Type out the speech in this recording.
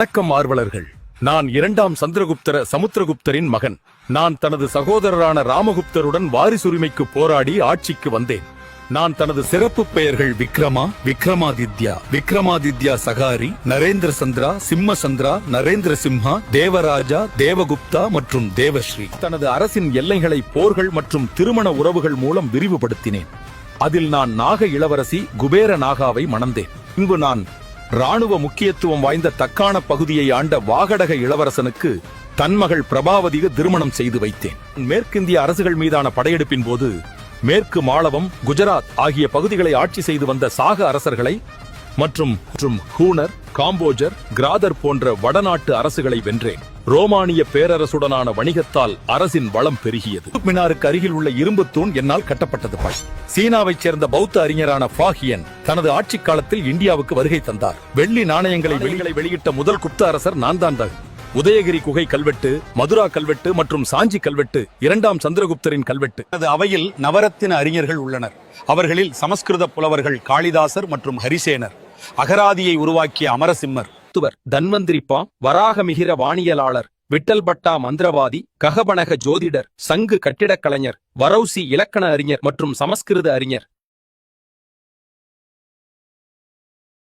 வணக்கம் ஆர்வலர்கள். நான் இரண்டாம் சமுத்திரகுப்தரின் மகன். நான் தனது சகோதரரான ராமகுப்தருடன் வாரிசுரிமைக்கு போராடி ஆட்சிக்கு வந்தேன். நான் தனது சிறப்பு பெயர்கள் விக்ரமாதித்யா சகாரி, நரேந்திர சந்திரா, சிம்ம சந்திரா, நரேந்திர சிம்ஹா, தேவராஜா, தேவகுப்தா மற்றும் தேவஸ்ரீ. தனது அரசின் எல்லைகளை போர்கள் மற்றும் திருமண உறவுகள் மூலம் விரிவுபடுத்தினேன். அதில் நான் நாக இளவரசி குபேர நாகாவை மணந்தேன். பின்பு நான் ராணுவ முக்கியத்துவம் வாய்ந்த தக்கான பகுதியை ஆண்ட வாகடக இளவரசனுக்கு தன் மகள் பிரபாவதிக்கு திருமணம் செய்து வைத்தேன். மேற்கிந்திய அரசுகள் மீதான படையெடுப்பின் போது மேற்கு மாளவம், குஜராத் ஆகிய பகுதிகளை ஆட்சி செய்து வந்த சாக அரசர்களை மற்றும் ஹூனர், காம்போஜர், கிராதர் போன்ற வடநாட்டு அரசுகளை வென்றேன். ரோமானிய பேரரசுடனான வணிகத்தால் அரசின் வளம் பெருகியது. மினாருக்கு அருகில் உள்ள இரும்பு தூண் என்னால் கட்டப்பட்டது. சீனாவைச் சேர்ந்த பௌத்த அறிஞரான ஃபாஹியன் தனது ஆட்சி காலத்தில் இந்தியாவுக்கு வருகை தந்தார். வெள்ளி நாணயங்களை வெளியிட்ட முதல் குப்த அரசர் நான் தான். உதயகிரி குகை கல்வெட்டு, மதுரா கல்வெட்டு மற்றும் சாஞ்சி கல்வெட்டு இரண்டாம் சந்திரகுப்தரின் கல்வெட்டு. அவையில் நவரத்தின அறிஞர்கள் உள்ளனர். அவர்களில் சமஸ்கிருத புலவர்கள் காளிதாசர் மற்றும் ஹரிசேனர், அகராதியை உருவாக்கிய அமரசிம்மர், தன்வந்திரிப்பா, வராகமிகிர வாணியலாளர், விட்டல் பட்டா மந்திரவாதி, ககபனக ஜோதிடர், சங்கு கட்டிடக் கலைஞர், வரௌசி இலக்கண அறிஞர் மற்றும் சமஸ்கிருத அறிஞர்